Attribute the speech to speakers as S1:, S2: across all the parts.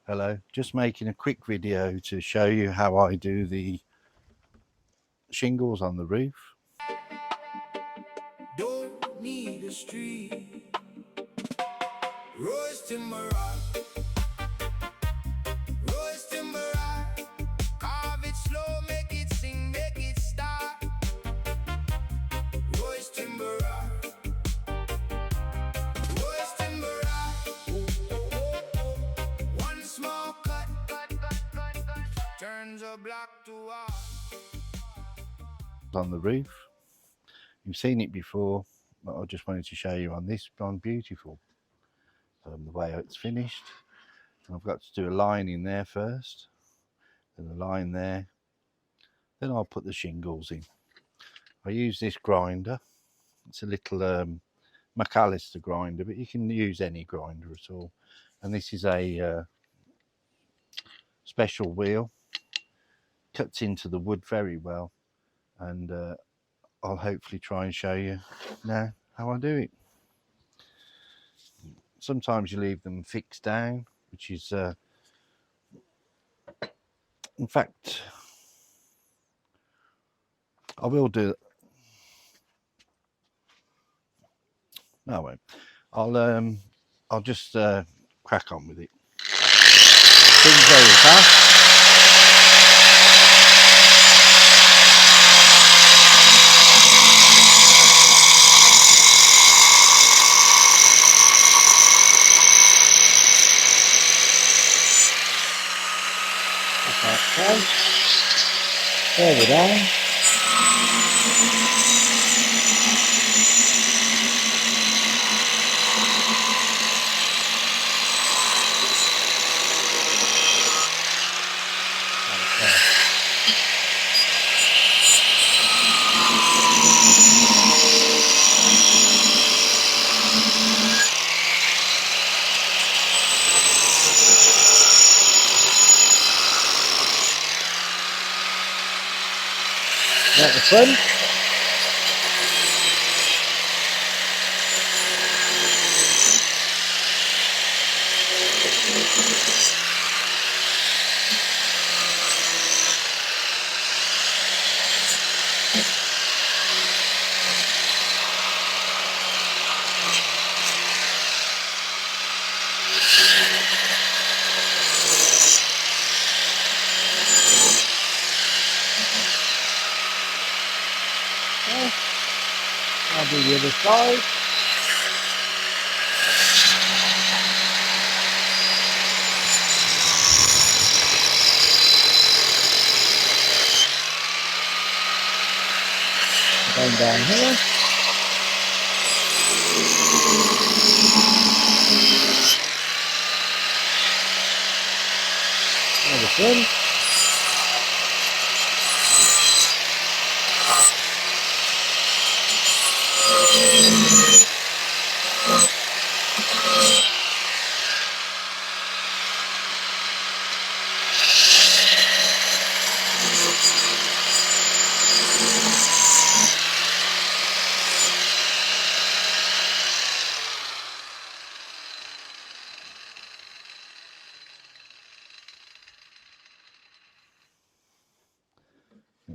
S1: Hello, just making a quick video to show you how I do the shingles on the roof.
S2: Don't need a street, roast timber rock, roast timber rock, carve it slow, make it sing, make it start. Roast timber rock, roast timber rock. One small cut, turns a block to a
S1: On the roof, you've seen it before, but I just wanted to show you on this one. Beautiful, the way it's finished. I've got to do a line in there first, then a line there, then I'll put the shingles in. I use this grinder. It's a little McAllister grinder, but you can use any grinder at all. And this is a special wheel, cuts into the wood very well, and I'll hopefully try and show you now how I do it. Sometimes you leave them fixed down, which is in fact I will do it. No, I won't. I'll just crack on with it. Things very fast. Okay, further down. At the front. I'll do the other side. Going down here. Another front.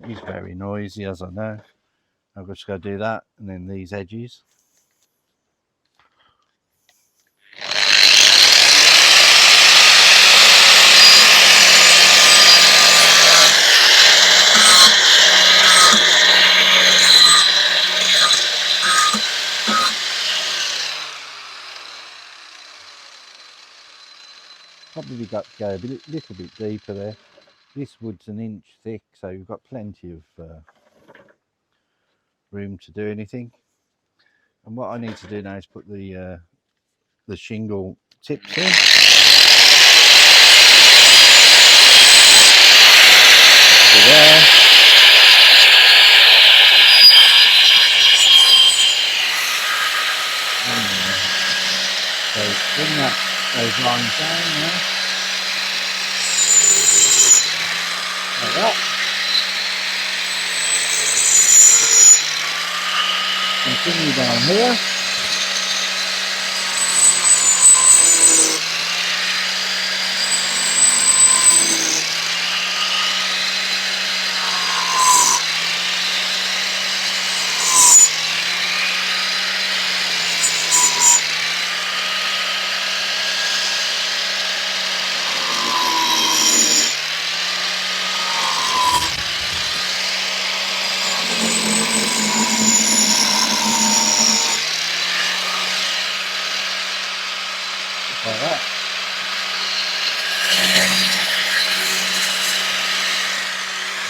S1: It is very noisy, as I know. I've just got to do that, and then these edges. Probably got to go a little bit deeper there. This wood's an inch thick, so you've got plenty of room to do anything. And what I need to do now is put the shingle tips in. There. So bring those lines down now. Like that. Continue down here.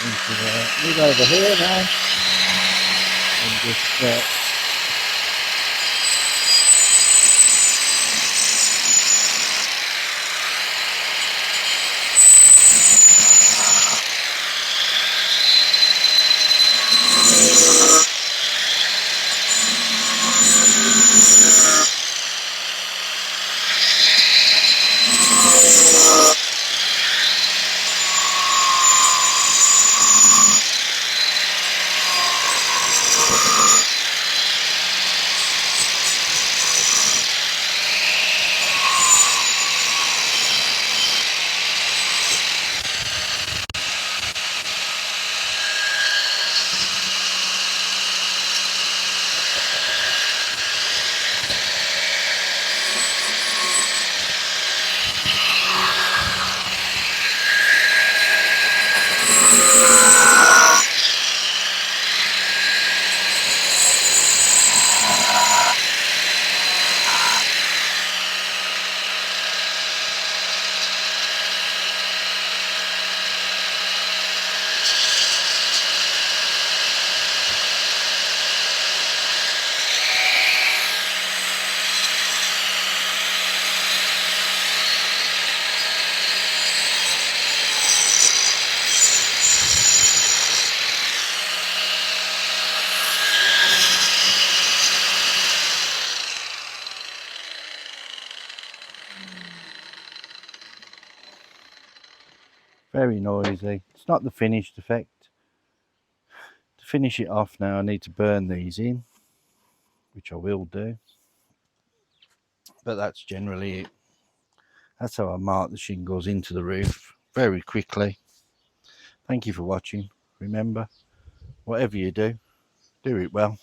S1: into the mid over here now, and just very noisy. It's not the finished effect. To finish it off now, I need to burn these in, which I will do. But that's generally it. That's how I mark the shingles into the roof very quickly. Thank you for watching. Remember, whatever you do, do it well.